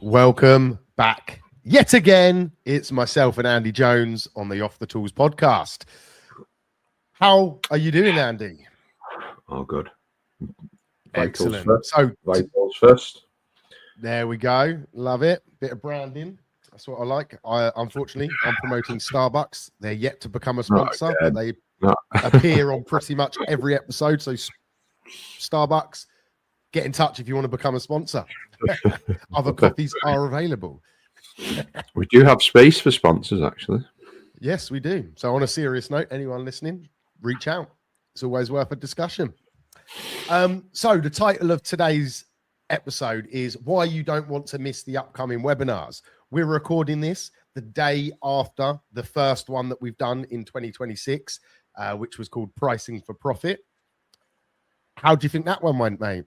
Welcome back yet again. It's myself and Andy Jones on the Off the Tools podcast. How are you doing, Andy? Oh, good. Excellent. Vitals first. There we go. Love it. Bit of branding. That's what I like. Unfortunately, I'm promoting Starbucks. They're yet to become a sponsor. But they appear on pretty much every episode. So Starbucks, get in touch if you want to become a sponsor. Other coffees are available. We do have space for sponsors, actually. Yes, we do. So on a serious note, anyone listening, reach out. It's always worth a discussion. So the title of today's episode is Why You Don't Want to Miss the Upcoming Webinars. We're recording this the day after the first one that we've done in 2026, which was called Pricing for Profit. How do you think that one went, mate?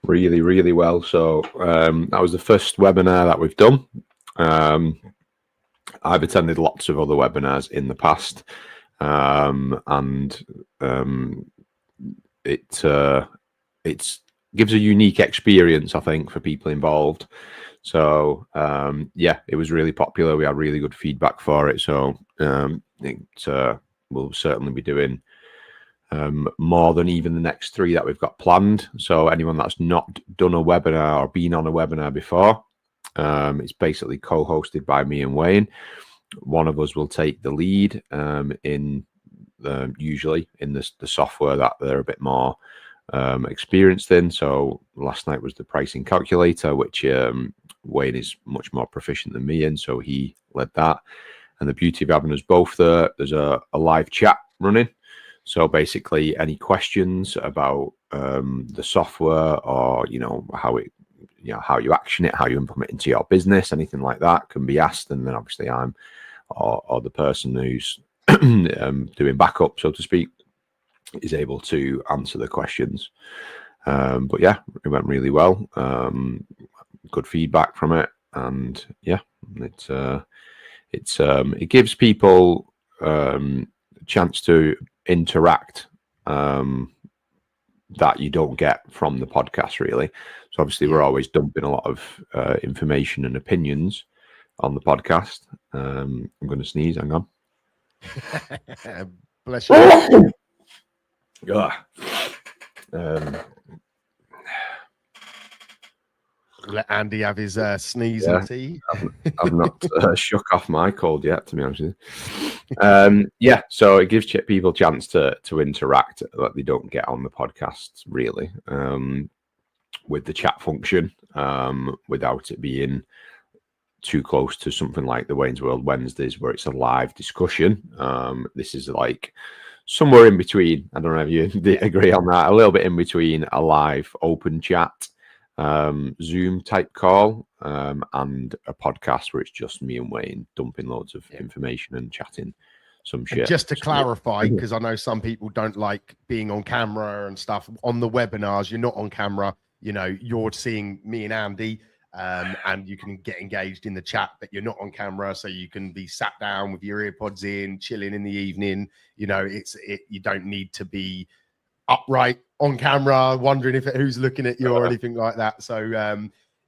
Really, really well. So that was the first webinar that we've done. I've attended lots of other webinars in the past, and it gives a unique experience, I think, for people involved. So yeah, it was really popular. We had really good feedback for it. So we'll certainly be doing more than even the next 3 that we've got planned. So anyone that's not done a webinar or been on a webinar before, it's basically co-hosted by me and Wayne. One of us will take the lead usually in the software that they're a bit more experienced in. So last night was the pricing calculator, which Wayne is much more proficient than me in, so he led that. And the beauty of having us both there's a live chat running. So basically, any questions about the software, or how you action it, how you implement it into your business, anything like that can be asked, and then obviously I'm or the person who's doing backup, so to speak, is able to answer the questions. But yeah, it went really well. Good feedback from it, and yeah, it gives people a chance to interact that you don't get from the podcast, really. So obviously we're always dumping a lot of information and opinions on the podcast. I'm going to sneeze. Hang on. Bless you. Let Andy have his sneeze and tea. I've not shook off my cold yet, to be honest with you. Yeah, so it gives people a chance to interact that they don't get on the podcasts, really, with the chat function, without it being too close to something like the Wayne's World Wednesdays, where it's a live discussion. This is like somewhere in between. I don't know if you agree on that. A little bit in between a live open chat, Zoom type call, and a podcast where it's just me and Wayne dumping loads of information and chatting some shit. And just to clarify, because I know some people don't like being on camera and stuff on the webinars, you're not on camera, you're seeing me and Andy, and you can get engaged in the chat, but you're not on camera, so you can be sat down with your AirPods in, chilling in the evening. You don't need to be upright on camera wondering who's looking at you or anything like that. So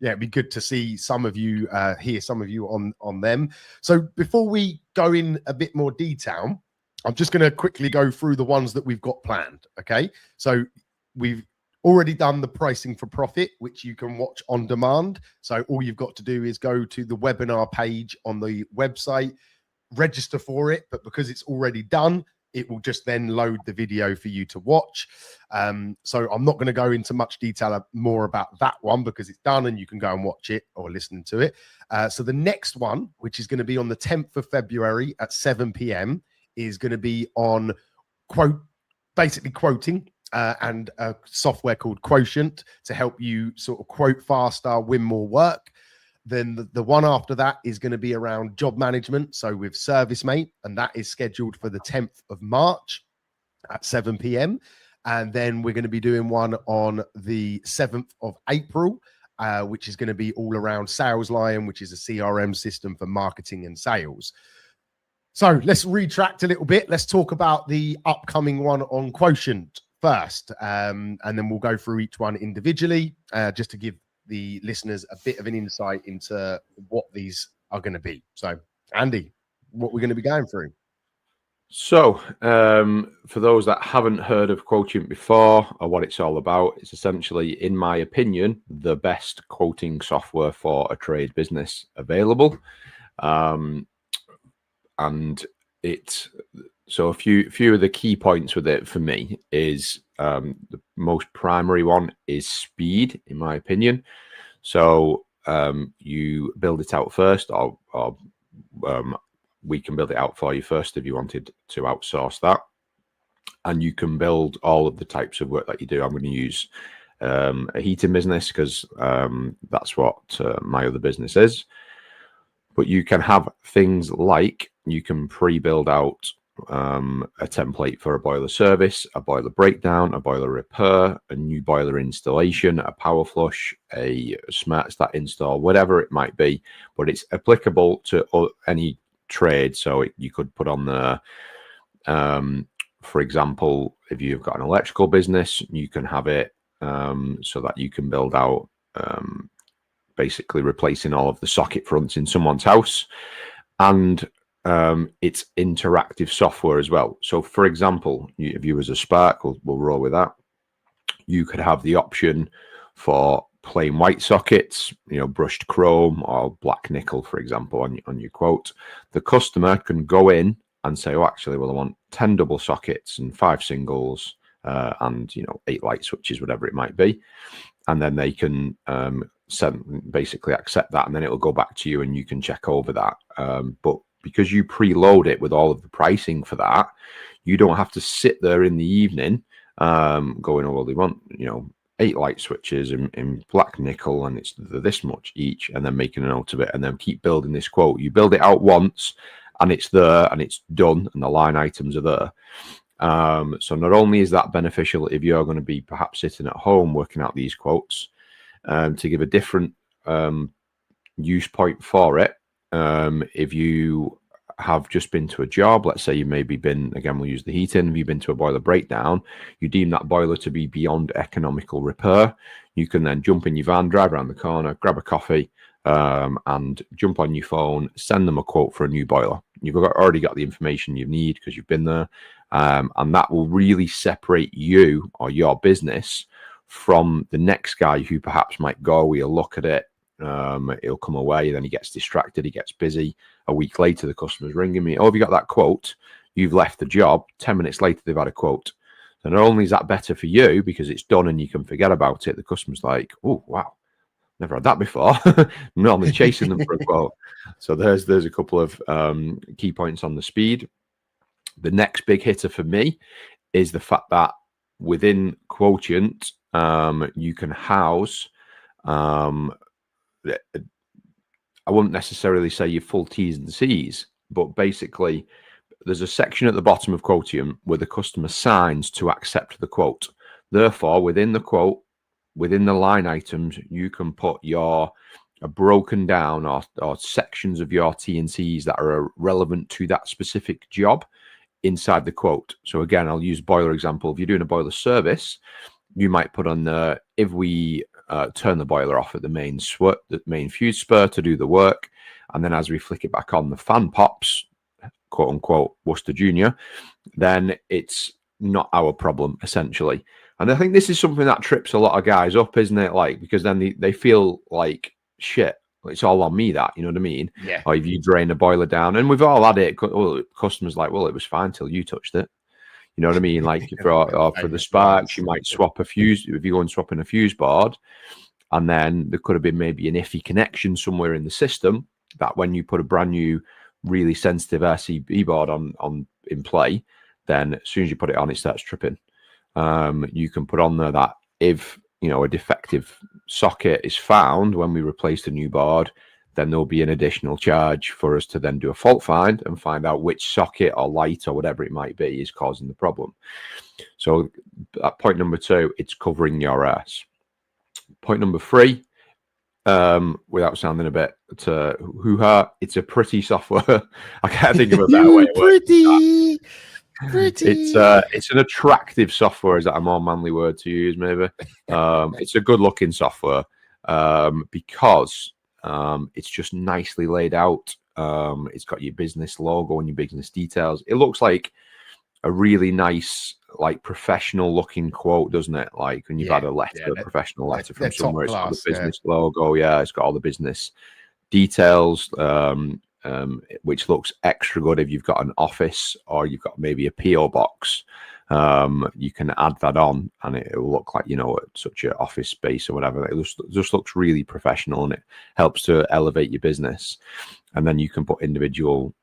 yeah, it'd be good to see some of you, hear some of you on them. So before we go in a bit more detail, I'm just going to quickly go through the ones that we've got planned. Okay, so we've already done the Pricing for Profit, which you can watch on demand. So all you've got to do is go to the webinar page on the website, register for it, but because it's already done, it will just then load the video for you to watch. So I'm not going to go into much detail more about that one because it's done and you can go and watch it or listen to it. So the next one, which is going to be on the 10th of February at 7 p.m, is going to be on basically quoting and a software called Quotient to help you sort of quote faster, win more work. Then the one after that is going to be around job management. So with ServiceMate, and that is scheduled for the 10th of March at 7 p.m. And then we're going to be doing one on the 7th of April, which is going to be all around Sales Lion, which is a CRM system for marketing and sales. So let's retract a little bit. Let's talk about the upcoming one on Quotient first. And then we'll go through each one individually, just to give the listeners a bit of an insight into what these are going to be. So, Andy, what we're going to be going through. So, for those that haven't heard of Quotient before or what it's all about, it's essentially, in my opinion, the best quoting software for a trade business available. And so a few of the key points with it for me is the most primary one is speed, in my opinion. So you build it out first, or we can build it out for you first if you wanted to outsource that. And you can build all of the types of work that you do. I'm going to use a heating business because that's what my other business is. But you can have things like you can pre-build out a template for a boiler service, a boiler breakdown, a boiler repair, a new boiler installation, a power flush, a smart start install, whatever it might be. But it's applicable to any trade. So you could put on the, for example, if you've got an electrical business, you can have it so that you can build out basically replacing all of the socket fronts in someone's house. And it's interactive software as well. So for example, if you as a Spark, we'll roll with that, you could have the option for plain white sockets, brushed chrome or black nickel, for example, on your quote. The customer can go in and say, oh, actually, well, I want 10 double sockets and 5 singles and 8 light switches, whatever it might be. And then they can basically accept that, and then it'll go back to you and you can check over that. But because you preload it with all of the pricing for that, you don't have to sit there in the evening going, oh, well, they want 8 light switches in black nickel and it's this much each, and then making a note of it and then keep building this quote. You build it out once and it's there and it's done and the line items are there. So not only is that beneficial if you're going to be perhaps sitting at home working out these quotes, to give a different use point for it, if you have just been to a job, let's say you maybe been, again, we'll use the heating, if you've been to a boiler breakdown, you deem that boiler to be beyond economical repair, you can then jump in your van, drive around the corner, grab a coffee, and jump on your phone, send them a quote for a new boiler. You've already got the information you need because you've been there, and that will really separate you or your business from the next guy who perhaps might go, he'll look at it, he'll come away, then he gets distracted, he gets busy. A week later, the customer's ringing me, oh, have you got that quote? You've left the job. 10 minutes later, they've had a quote. So not only is that better for you because it's done and you can forget about it, the customer's like, oh, wow, never had that before. Normally chasing them for a quote. So there's a couple of key points on the speed. The next big hitter for me is the fact that within Quotient, you can house, I wouldn't necessarily say your full T's and C's, but basically there's a section at the bottom of Quotient where the customer signs to accept the quote. Therefore, within the quote, within the line items, you can put your broken down or sections of your T and C's that are relevant to that specific job inside the quote. So again, I'll use boiler example. If you're doing a boiler service, you might put on there, if we turn the boiler off at the main fuse spur to do the work, and then as we flick it back on, the fan pops, quote unquote, Worcester Junior, then it's not our problem, essentially. And I think this is something that trips a lot of guys up, isn't it? Like, because then they feel like, shit, it's all on me, that, you know what I mean? Yeah. Or if you drain a boiler down, and we've all had it, customers like, well, it was fine till you touched it. You know what I mean? Like for the sparks, you might swap a fuse. If you go and swap in a fuse board, and then there could have been maybe an iffy connection somewhere in the system that when you put a brand new, really sensitive RCB board on in play, then as soon as you put it on, it starts tripping. You can put on there that if a defective socket is found when we replace the new board, then there'll be an additional charge for us to then do a fault find and find out which socket or light or whatever it might be is causing the problem. So at point number 2, it's covering your ass. Point number 3, without sounding a bit hoo-ha, it's a pretty software. I can't think of a better way of pretty. It's an attractive software. Is that a more manly word to use? Maybe. It's a good looking software. because it's just nicely laid out. It's got your business logo and your business details. It looks like a really nice, like professional looking quote, doesn't it? Like when you've had a letter, a professional letter from somewhere, it's got the business logo. Yeah, it's got all the business details, which looks extra good if you've got an office or you've got maybe a PO box. You can add that on and it will look like, you know, such an office space or whatever. It just looks really professional and it helps to elevate your business. And then you can put individual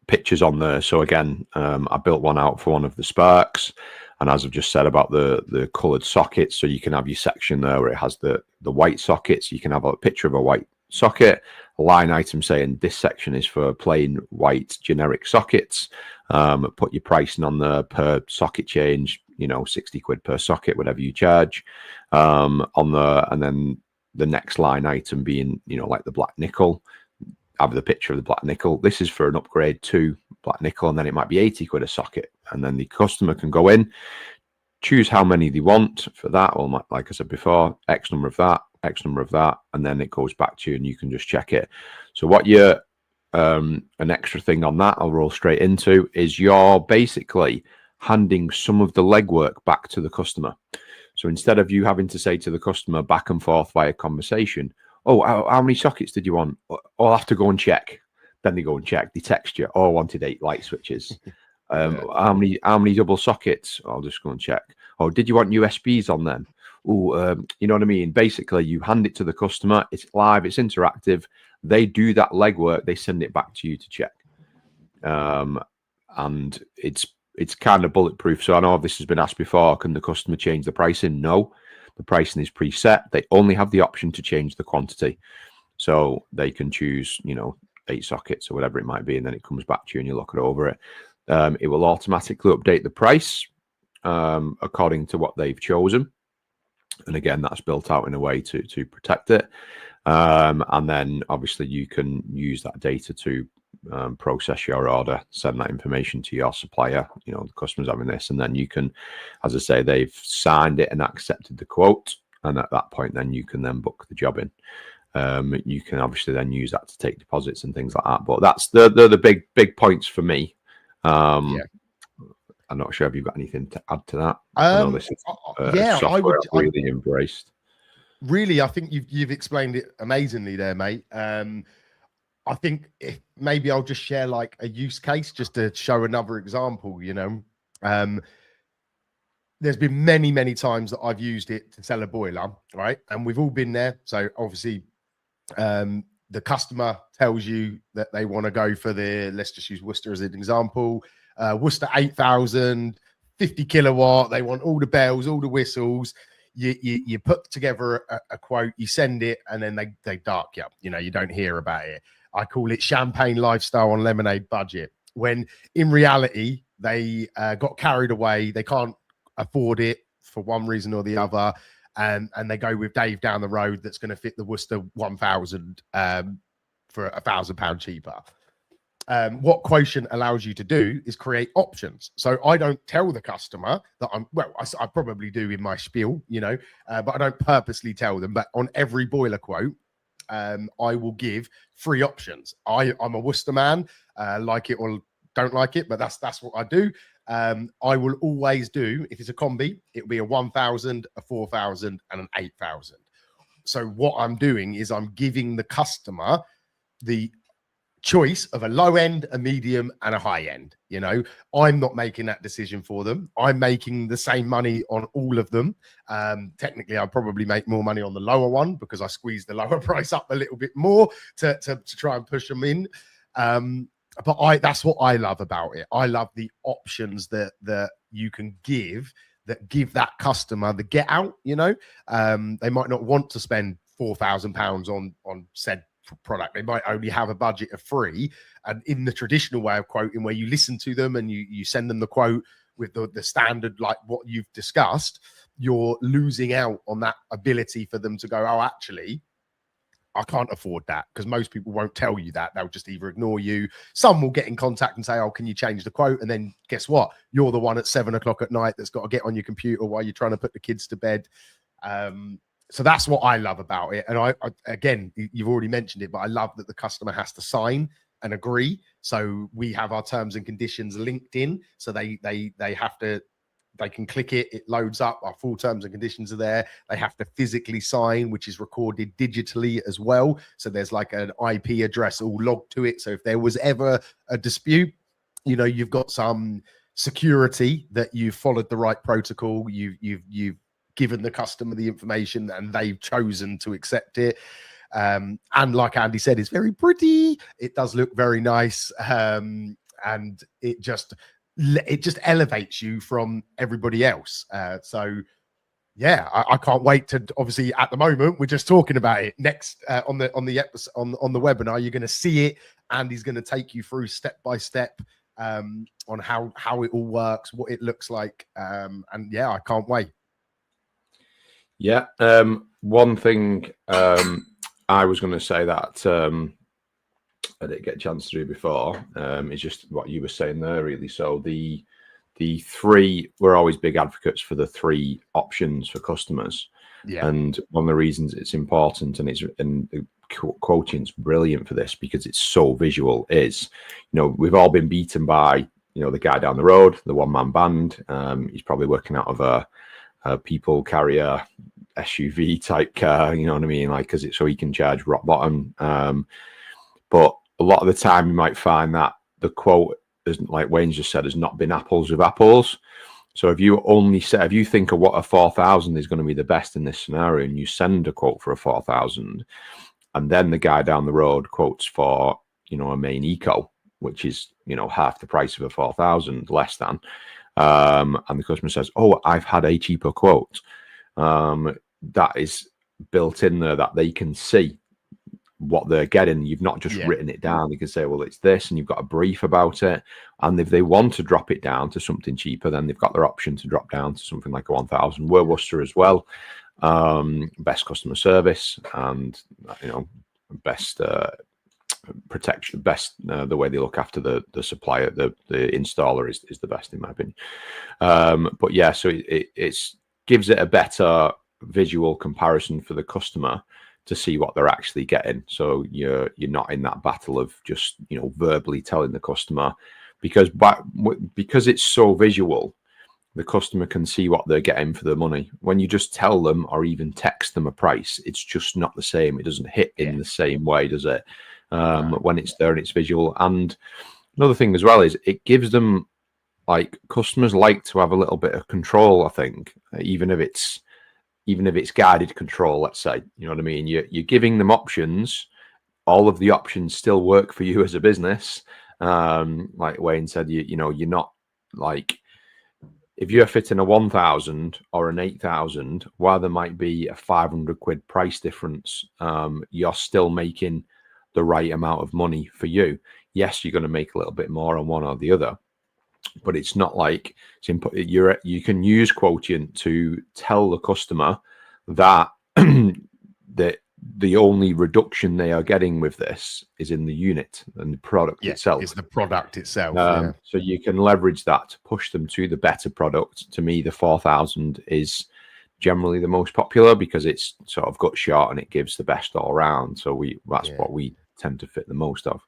pictures on there. So again, I built one out for one of the Sparks, and as I've just said about the coloured sockets, so you can have your section there where it has the white sockets. You can have a picture of a white socket, a line item saying this section is for plain white generic sockets. Put your pricing on there per socket change, you know, 60 quid per socket, whatever you charge on there. And then the next line item being, you know, like the black nickel, have the picture of the black nickel. This is for an upgrade to black nickel, and then it might be 80 quid a socket. And then the customer can go in, choose how many they want for that, or like I said before, X number of that, X number of that, and then it goes back to you and you can just check it. So what you're, an extra thing on that I'll roll straight into is you're basically handing some of the legwork back to the customer. So instead of you having to say to the customer back and forth via conversation, oh, how many sockets did you want? Oh, I'll have to go and check. Then they go and check. They text you, oh, I wanted 8 light switches. How many double sockets? I'll just go and check. Oh, did you want USBs on them? Oh, you know what I mean? Basically, you hand it to the customer. It's live. It's interactive. They do that legwork. They send it back to you to check. And it's kind of bulletproof. So I know this has been asked before. Can the customer change the pricing? No. The pricing is preset. They only have the option to change the quantity. So they can choose, you know, 8 sockets or whatever it might be, and then it comes back to you and you look over it. It will automatically update the price according to what they've chosen. And again, that's built out in a way to protect it. And then obviously you can use that data to process your order, send that information to your supplier, you know, the customer's having this, and then you can, as I say, they've signed it and accepted the quote, and at that point then you can then book the job in. You can obviously then use that to take deposits and things like that, but that's the big points for me. I'm not sure if you've got anything to add to that. I know this is software I've really embraced. Really, I think you've explained it amazingly there, mate. I think maybe I'll just share like a use case just to show another example, you know. There's been many times that I've used it to sell a boiler, right? And we've all been there. So obviously the customer tells you that they want to go for let's just use Worcester as an example, Worcester 8000, 50 kilowatt. They want all the bells, all the whistles. You put together a quote, you send it, and then they dark you. You know, you don't hear about it. I call it champagne lifestyle on lemonade budget, when in reality they got carried away. They can't afford it for one reason or the other, and they go with Dave down the road that's going to fit the Worcester 1000 for £1,000 cheaper. What Quotient allows you to do is create options. So I don't tell the customer that I probably do in my spiel, you know, but I don't purposely tell them. But on every boiler quote, I will give 3 options. I'm a Worcester man, like it or don't like it, but that's what I do. I will always do, if it's a combi, it'll be a 1000, a 4000, and an 8000. So what I'm doing is I'm giving the customer the choice of a low end, a medium, and a high end. You know, I'm not making that decision for them. I'm making the same money on all of them. Technically, I'll probably make more money on the lower one because I squeeze the lower price up a little bit more to try and push them in. But that's what I love about it. I love the options that you can give that give that customer the get out. You know, they might not want to spend £4,000 on said product. They might only have a budget of 3, and in the traditional way of quoting, where you listen to them and you send them the quote with the standard, like what you've discussed, you're losing out on that ability for them to go, oh, actually I can't afford that, because most people won't tell you that. They'll just either ignore you. Some will get in contact and say, oh, can you change the quote? And then guess what? You're the one at 7 o'clock at night that's got to get on your computer while you're trying to put the kids to bed. So that's what I love about it. And I again, you've already mentioned it, but I love that the customer has to sign and agree. So we have our terms and conditions linked in. So they have to, they can click it, it loads up, our full terms and conditions are there. They have to physically sign, which is recorded digitally as well. So there's like an IP address all logged to it. So if there was ever a dispute, you know, you've got some security that you've followed the right protocol, you've given the customer the information and they've chosen to accept it. And like Andy said, it's very pretty. It does look very nice. And it just elevates you from everybody else. So yeah, I can't wait to, obviously at the moment we're just talking about it. Next on the episode, on the webinar, you're going to see it. Andy's going to take you through step by step on how it all works, what it looks like. And yeah, I can't wait. Yeah. One thing I was going to say that I didn't get a chance to do before is just what you were saying there, really. So the three, we're always big advocates for the three options for customers. Yeah. And one of the reasons it's important and Quotient's brilliant for this because it's so visual is, you know, we've all been beaten by, you know, the guy down the road, the one-man band. He's probably working out of a people carrier SUV type car, you know what I mean? Like, because it's so he can charge rock bottom. But a lot of the time you might find that the quote, like Wayne's just said, has not been apples with apples. So if you only say, if you think of what a 4,000 is going to be the best in this scenario and you send a quote for a 4,000 and then the guy down the road quotes for, you know, a main eco, which is, you know, half the price of a 4,000 less than, and the customer says, oh, I've had a cheaper quote. That is built in there that they can see what they're getting. You've not just written it down. They can say, well, it's this, and you've got a brief about it. And if they want to drop it down to something cheaper, then they've got their option to drop down to something like a 1,000. We're Worcester as well. Best customer service and, you know, best protection, best the way they look after the supplier, the installer is the best in my opinion. But yeah, so it gives it a better visual comparison for the customer to see what they're actually getting. So you're not in that battle of just, you know, verbally telling the customer, because it's so visual, the customer can see what they're getting for their money. When you just tell them or even text them a price, it's just not the same. It doesn't hit in the same way, does it? When it's there and it's visual. And another thing as well is it gives them, like, customers like to have a little bit of control, I think, even if it's guided control, let's say, you know what I mean? You're giving them options. All of the options still work for you as a business. Like Wayne said, you know, you're not like, if you're fitting a 1,000 or an 8,000, while there might be a 500 quid price difference, you're still making the right amount of money for you. Yes, you're going to make a little bit more on one or the other, but it's not like you can use Quotient to tell the customer that that the only reduction they are getting with this is in the unit and the product itself. It's the product itself. So you can leverage that to push them to the better product. To me, the 4,000 is generally the most popular because it's sort of gut shot and it gives the best all around. So that's what we tend to fit the most of.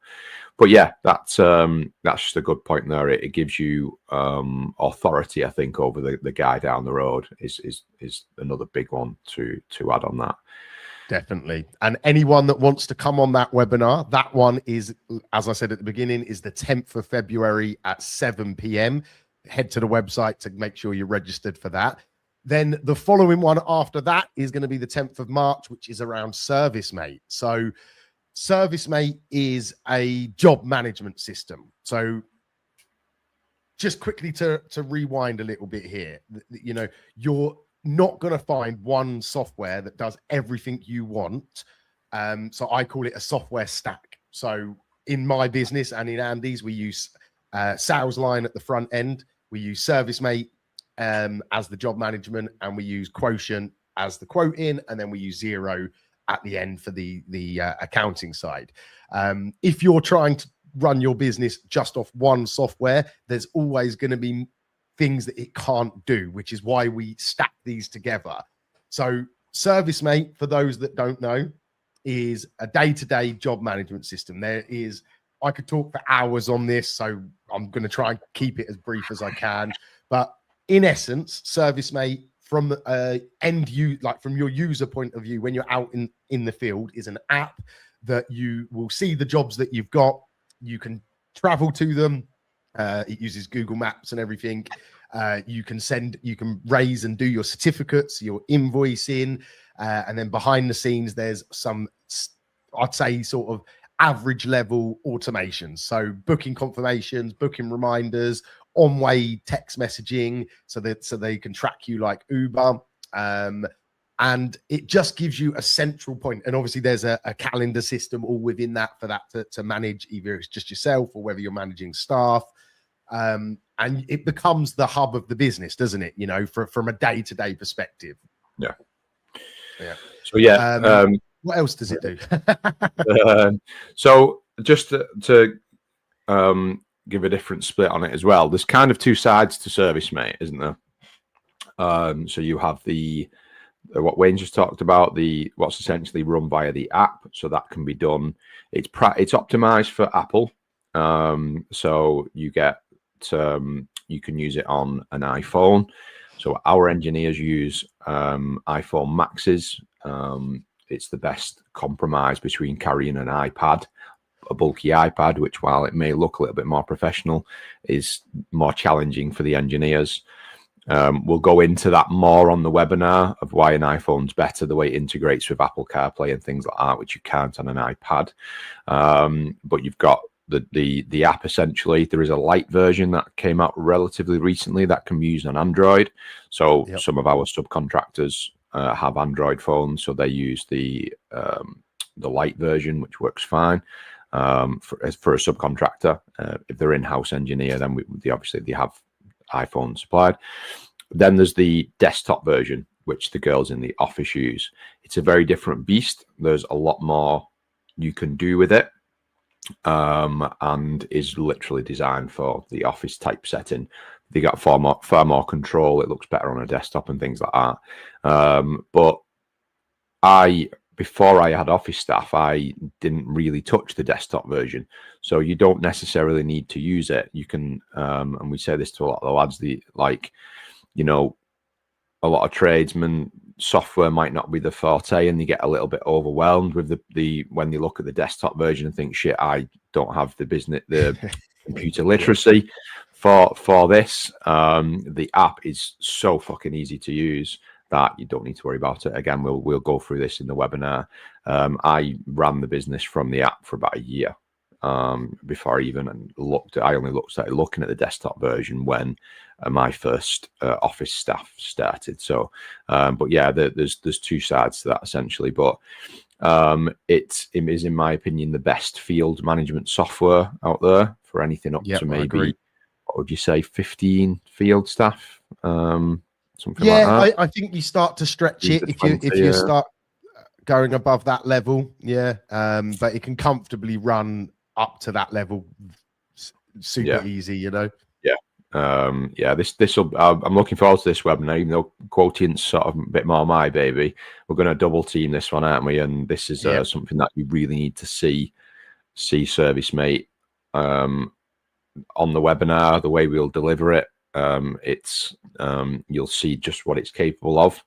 But yeah, that's just a good point there. It gives you authority, I think, over the guy down the road is another big one to add on that. Definitely. And anyone that wants to come on that webinar, that one is, as I said at the beginning, is the 10th of February at 7 p.m. Head to the website to make sure you're registered for that. Then the following one after that is going to be the 10th of March, which is around ServiceMate. So ServiceMate is a job management system. So just quickly to rewind a little bit here, you know, you're not going to find one software that does everything you want. So I call it a software stack. So in my business and in Andy's, we use SalesLine at the front end. We use ServiceMate as the job management, and we use Quotient as the quoting, and then we use Xero at the end for the accounting side. If you're trying to run your business just off one software, there's always going to be things that it can't do, which is why we stack these together. So ServiceMate, for those that don't know, is a day-to-day job management system. I could talk for hours on this, so I'm going to try and keep it as brief as I can. But in essence, ServiceMate, from from your user point of view, when you're out in the field, is an app that you will see the jobs that you've got. You can travel to them. It uses Google Maps and everything. You can raise and do your certificates, your invoicing, and then behind the scenes, there's some, I'd say, sort of average level automations. So booking confirmations, booking reminders, on-way text messaging, so they can track you like Uber. And it just gives you a central point. And obviously there's a calendar system all within that for that to manage, either it's just yourself or whether you're managing staff. And it becomes the hub of the business, doesn't it? You know, from a day-to-day perspective. Yeah. So what else does it do? So just to give a different split on it as well, there's kind of two sides to ServiceMate, isn't there? So you have what Wayne just talked about, what's essentially run via the app. So that can be done. It's optimized for Apple. So you can use it on an iPhone. So our engineers use iPhone Maxes. It's the best compromise between carrying an iPad, a bulky iPad, which, while it may look a little bit more professional, is more challenging for the engineers. We'll go into that more on the webinar of why an iPhone's better, the way it integrates with Apple CarPlay and things like that, which you can't on an iPad. But you've got the app essentially. There is a light version that came out relatively recently that can be used on Android. So some of our subcontractors have Android phones, so they use the light version, which works fine for a subcontractor. If they're in-house engineer, then they have iPhone supplied. Then there's the desktop version, which the girls in the office use. It's a very different beast. There's a lot more you can do with it, and is literally designed for the office type setting. They got far more control. It looks better on a desktop and things like that. But before I had office staff, I didn't really touch the desktop version. So you don't necessarily need to use it. You can, and we say this to a lot of the lads, a lot of tradesmen, software might not be the forte, and they get a little bit overwhelmed with when they look at the desktop version and think, shit, I don't have the computer literacy for this. The app is so fucking easy to use that you don't need to worry about it. Again, we'll go through this in the webinar. I ran the business from the app for about a year before I even started looking at the desktop version when my first office staff started. So, but yeah, there's two sides to that essentially. But it is, in my opinion, the best field management software out there for anything up to maybe, what would you say, 15 field staff? Something like that. I think you start to stretch it if you start going above that level. But it can comfortably run up to that level super easy, this will I'm looking forward to this webinar, even though Quotient's sort of a bit more my baby. We're going to double team this one, aren't we? And this is something that you really need to see ServiceMate on the webinar, the way we'll deliver it. You'll see just what it's capable of.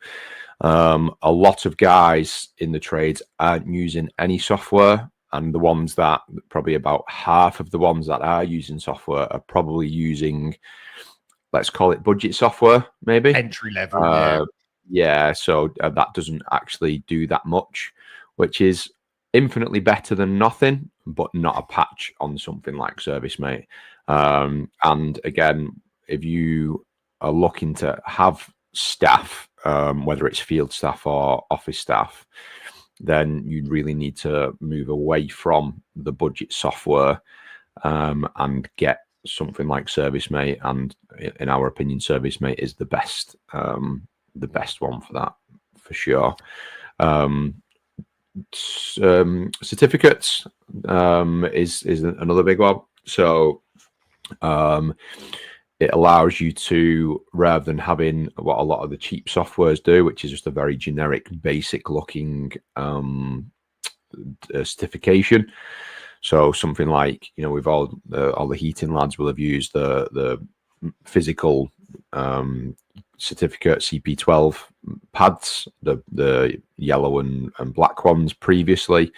A lot of guys in the trades aren't using any software, and the ones that, probably about half of the ones that are using software are probably using, let's call it budget software, maybe entry level. So that doesn't actually do that much, which is infinitely better than nothing, but not a patch on something like ServiceMate. And again, if you are looking to have staff, whether it's field staff or office staff, then you really need to move away from the budget software and get something like ServiceMate. And in our opinion, ServiceMate is the best one for that, for sure. Certificates is another big one. So it allows you to, rather than having what a lot of the cheap softwares do, which is just a very generic, basic looking certification. So something like, we've all the heating lads will have used the physical certificate CP12 pads, the yellow and black ones previously.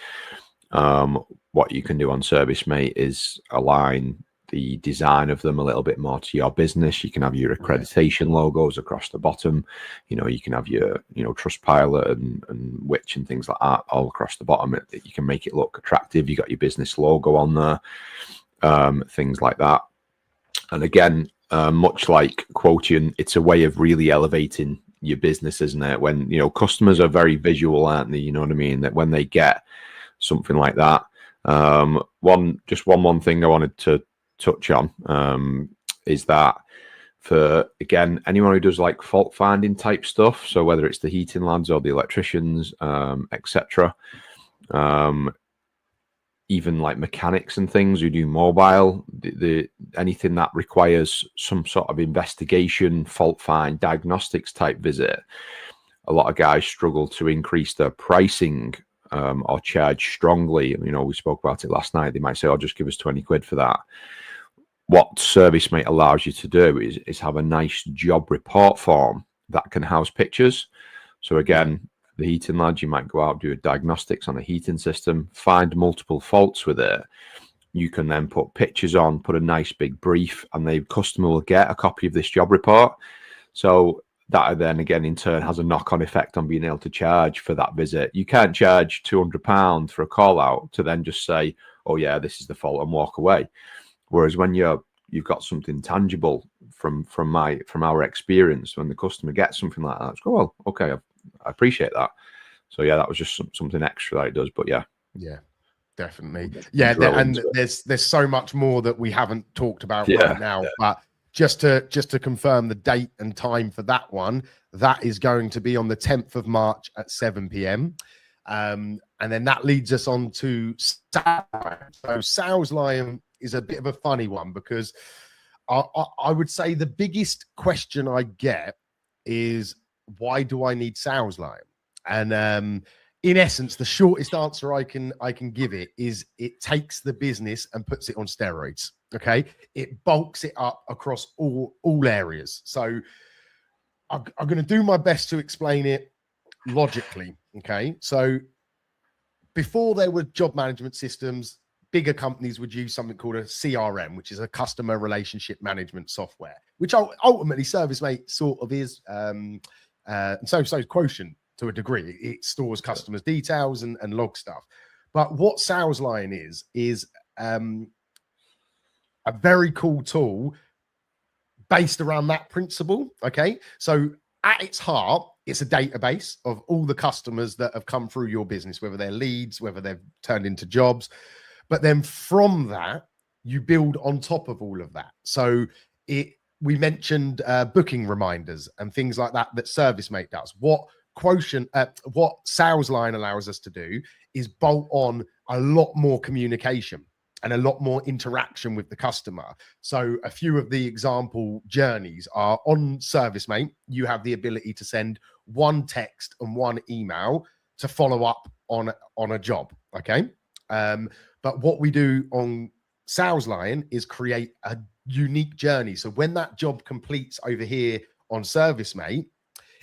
What you can do on ServiceMate is align the design of them a little bit more to your business. You can have your accreditation logos across the bottom. You can have your Trustpilot and Which and things like that all across the bottom. You can make it look attractive. You got your business logo on there, things like that. And again, much like Quotient, it's a way of really elevating your business, isn't it? When customers are very visual, aren't they? You know what I mean? That when they get something like that, one thing I wanted to touch on is that for, again, anyone who does like fault finding type stuff, so whether it's the heating lads or the electricians, etc., even like mechanics and things who do mobile, anything that requires some sort of investigation, fault find, diagnostics type visit, a lot of guys struggle to increase their pricing or charge strongly. We spoke about it last night. They might say, "Oh, just give us 20 quid for that." What ServiceMate allows you to do is have a nice job report form that can house pictures. So again, the heating lads, you might go out, do a diagnostics on a heating system, find multiple faults with it. You can then put pictures on, put a nice big brief, and the customer will get a copy of this job report. So that then again in turn has a knock-on effect on being able to charge for that visit. You can't charge £200 for a call out to then just say, "Oh yeah, this is the fault," and walk away. Whereas when you've got something tangible from our experience, when the customer gets something like that, it's go, "Well, okay, I appreciate that." So yeah, that was just something extra that it does. But yeah, definitely, and there's so much more that we haven't talked about right now. But just to confirm the date and time for that one, that is going to be on the 10th of March at 7 p.m. And then that leads us on to Sales Lion. So Sales Lion is a bit of a funny one, because I would say the biggest question I get is, why do I need Sales Lion? And in essence, the shortest answer I can give it is, it takes the business and puts it on steroids. Okay, it bulks it up across all areas. So I'm going to do my best to explain it logically. Okay, so before there were job management systems, bigger companies would use something called a CRM, which is a customer relationship management software, which ultimately ServiceMate sort of is. And so is Quotient to a degree. It stores customers' details and log stuff. But what Sales Lion is a very cool tool based around that principle. Okay, so at its heart, it's a database of all the customers that have come through your business, whether they're leads, whether they've turned into jobs. But then from that, you build on top of all of that. So we mentioned booking reminders and things like that ServiceMate does. What Sales Lion allows us to do is bolt on a lot more communication and a lot more interaction with the customer. So a few of the example journeys are on ServiceMate. You have the ability to send one text and one email to follow up on a job. Okay. But what we do on Sales Lion is create a unique journey. So when that job completes over here on ServiceMate,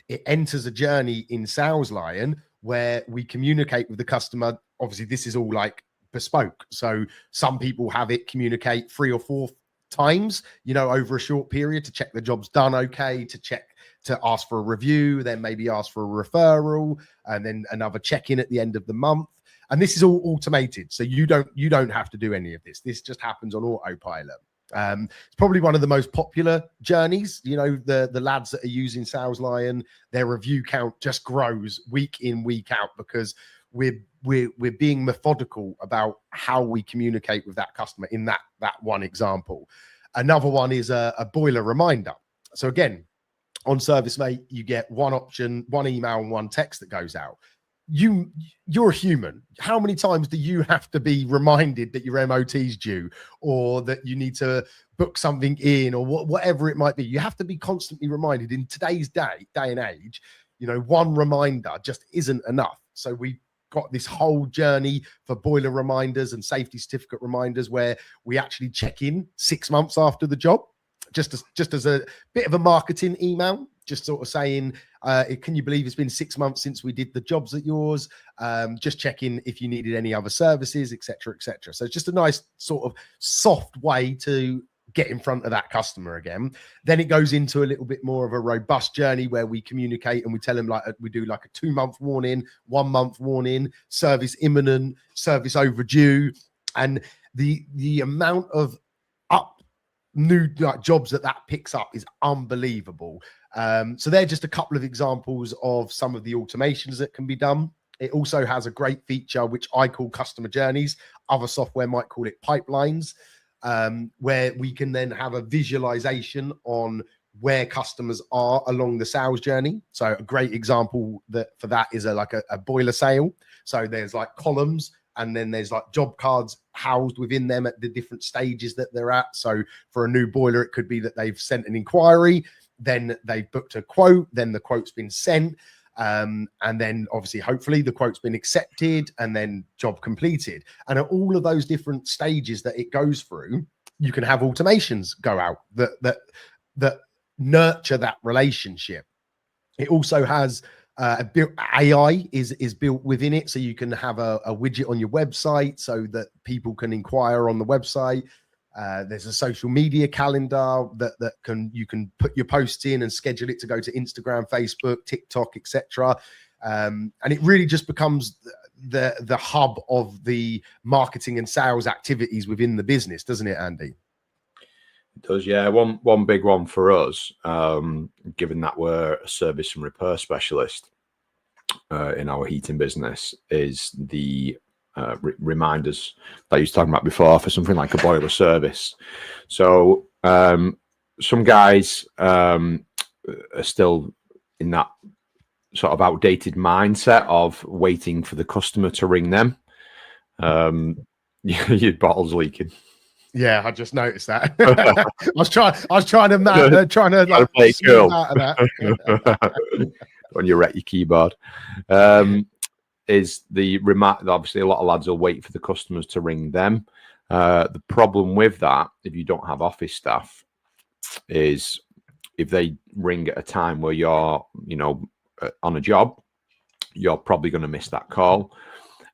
it enters a journey in Sales Lion where we communicate with the customer. Obviously, this is all like bespoke. So some people have it communicate 3 or 4 times, over a short period, to check the job's done okay, to ask for a review, then maybe ask for a referral, and then another check-in at the end of the month. And this is all automated. So you don't have to do any of this. This just happens on autopilot. It's probably one of the most popular journeys. The lads that are using Sales Lion, their review count just grows week in, week out, because we're being methodical about how we communicate with that customer in that one example. Another one is a boiler reminder. So again, on ServiceMate, you get one option, one email and one text that goes out. you're a human. How many times do you have to be reminded that your MOT's due, or that you need to book something in, or whatever it might be? You have to be constantly reminded. In today's day and age, one reminder just isn't enough. So we got this whole journey for boiler reminders and safety certificate reminders, where we actually check in 6 months after the job, just as a bit of a marketing email, just sort of saying, can you believe it's been 6 months since we did the jobs at yours? Just checking if you needed any other services, etc., etc. So it's just a nice sort of soft way to get in front of that customer again. Then it goes into a little bit more of a robust journey where we communicate and we tell them, like, we do like a 2-month warning, 1-month warning, service imminent, service overdue, and the amount of new jobs that picks up is unbelievable. So they're just a couple of examples of some of the automations that can be done. It also has a great feature which I call customer journeys. Other software might call it pipelines, where we can then have a visualization on where customers are along the sales journey. So a great example for that is a boiler sale. So there's like columns, and then there's like job cards housed within them at the different stages that they're at. So for a new boiler, it could be that they've sent an inquiry, then they've booked a quote, then the quote's been sent, and then obviously, hopefully, the quote's been accepted, and then job completed. And at all of those different stages that it goes through, you can have automations go out that nurture that relationship. It also has AI is built within it, so you can have a widget on your website so that people can inquire on the website. There's a social media calendar that you can put your posts in and schedule it to go to Instagram, Facebook, TikTok, etc. And it really just becomes the hub of the marketing and sales activities within the business, doesn't it, Andy? It does, yeah. One big one for us, given that we're a service and repair specialist in our heating business, is the reminders that you were talking about before for something like a boiler service. So some guys are still in that sort of outdated mindset of waiting for the customer to ring them. Your bottle's leaking. Yeah, I just noticed that. I was trying to like cool. out of that. When you wreck your keyboard, is the obviously a lot of lads will wait for the customers to ring them. The problem with that, if you don't have office staff, is if they ring at a time where you're, on a job, you're probably going to miss that call,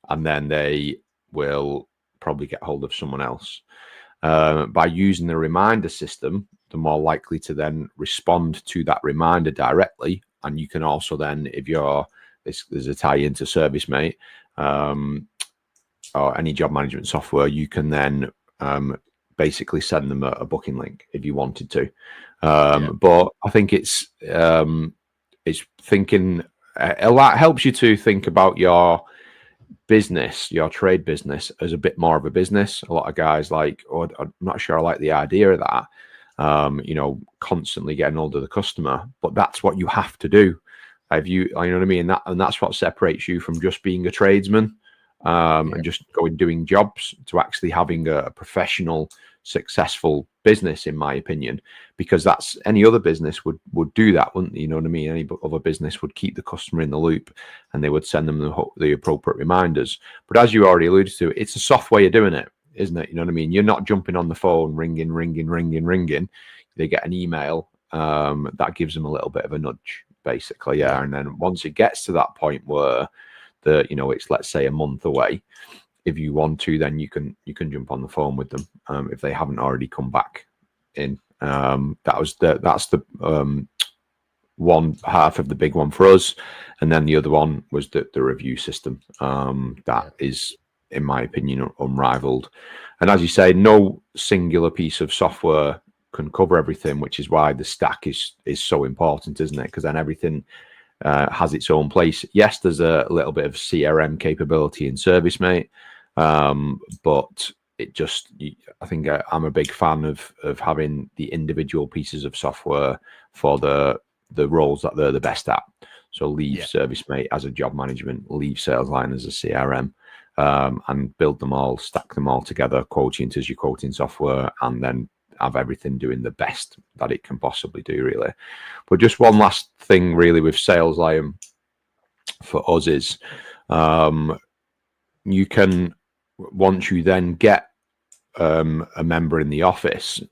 and then they will probably get hold of someone else. By using the reminder system, they're more likely to then respond to that reminder directly. And you can also then, if there's a tie into ServiceMate or any job management software, you can then basically send them a booking link if you wanted to. But I think it's thinking a lot helps you to think about your business, your trade business, as a bit more of a business. A lot of guys like, oh, I'm not sure I like the idea of that. Constantly getting hold of the customer, but that's what you have to do. You know what I mean? And that's what separates you from just being a tradesman and just doing jobs, to actually having a professional, successful business, in my opinion, because that's any other business would do that, wouldn't they? You know what I mean? Any other business would keep the customer in the loop, and they would send them the appropriate reminders. But as you already alluded to, it's a soft way of doing it, isn't it? You know what I mean? You're not jumping on the phone, ringing. They get an email that gives them a little bit of a nudge, basically. Yeah. And then once it gets to that point where it's, let's say, a month away, if you want to, then you can jump on the phone with them if they haven't already come back in. That's the one half of the big one for us, and then the other one was the review system. That is, in my opinion, unrivaled. And as you say, no singular piece of software can cover everything, which is why the stack is so important, isn't it? Because then everything has its own place. Yes, there's a little bit of CRM capability in ServiceMate, but it just, I think I'm a big fan of having the individual pieces of software for the roles that they're the best at. So leave service mate as a job management, leave sales line as a CRM, and build them all, stack them all together, Quotient as your quoting software, and then have everything doing the best that it can possibly do, really. But just one last thing, really, with Sales Lion for us is you can, once you then get a member in the office,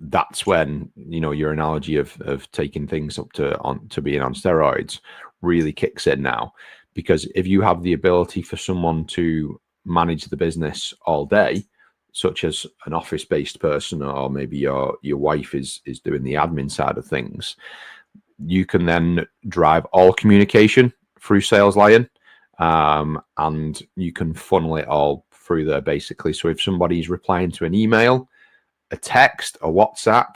that's when, you know, your analogy of taking things up to being on steroids really kicks in now. Because if you have the ability for someone to manage the business all day, such as an office-based person, or maybe your wife is doing the admin side of things, you can then drive all communication through Sales Lion, and you can funnel it all through there, basically. So if somebody's replying to an email, a text, a WhatsApp,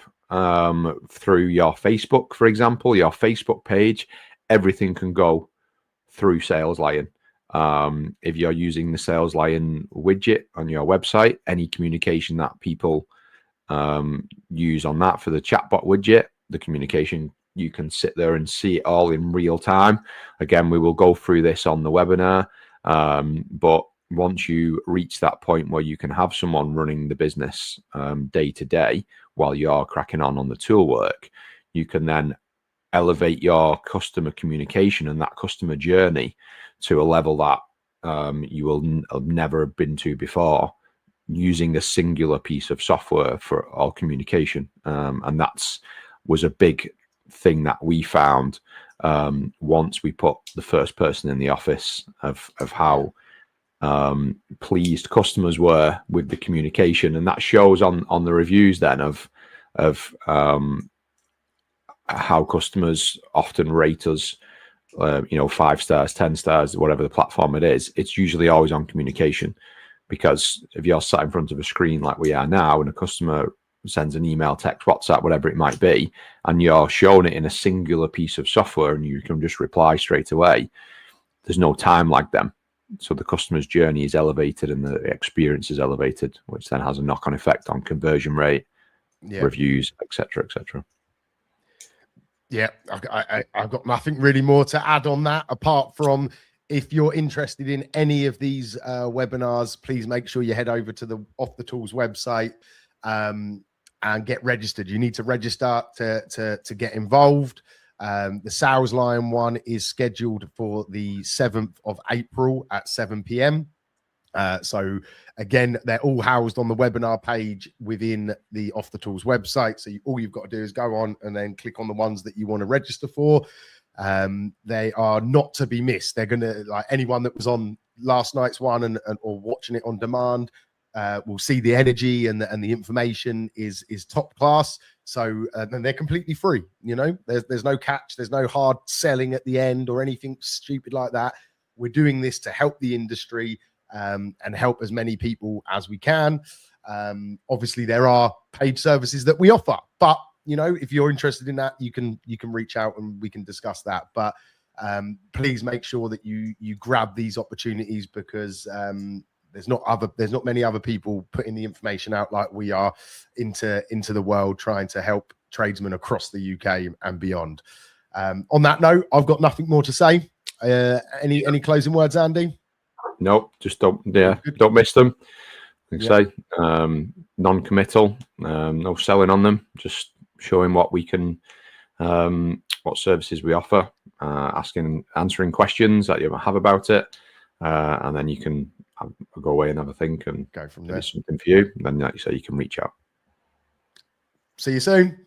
through your Facebook, for example, your Facebook page, everything can go through Sales Lion. If you're using the Sales Lion widget on your website, any communication that people use on that for the chatbot widget, the communication, you can sit there and see it all in real time. Again, we will go through this on the webinar, but once you reach that point where you can have someone running the business day to day while you're cracking on the tool work, you can then elevate your customer communication and that customer journey to a level that you will have never been to before, using a singular piece of software for all communication. And that's was a big thing that we found once we put the first person in the office, of how pleased customers were with the communication. And that shows on the reviews then of how customers often rate us, 5 stars, 10 stars, whatever the platform it is. It's usually always on communication, because if you're sat in front of a screen like we are now, and a customer sends an email, text, WhatsApp, whatever it might be, and you're showing it in a singular piece of software and you can just reply straight away, there's no time like them. So the customer's journey is elevated and the experience is elevated, which then has a knock-on effect on conversion rate, reviews, etc., etc. Yeah, I've got nothing really more to add on that, apart from, if you're interested in any of these webinars, please make sure you head over to the Off the Tools website and get registered. You need to register to get involved. The Sales Lion one is scheduled for the 7th of April at 7 p.m. So again, they're all housed on the webinar page within the Off the Tools website. So all you've got to do is go on and then click on the ones that you want to register for. They are not to be missed. They're going to, like, anyone that was on last night's one or watching it on demand will see the energy and the information is top class. So and they're completely free. There's no catch. There's no hard selling at the end or anything stupid like that. We're doing this to help the industry and help as many people as we can. Obviously, there are paid services that we offer, but if you're interested in that, you can reach out and we can discuss that. But please make sure that you grab these opportunities, because there's not many other people putting the information out like we are into the world, trying to help tradesmen across the UK and beyond. On that note, I've got nothing more to say. Any closing words, Andy? No, just don't miss them. Like I say, non-committal, no selling on them, just showing what we can, what services we offer, answering questions that you have about it, and then you can go away and have a think and go from there. There. Something for you. Then, like you say, you can reach out. See you soon.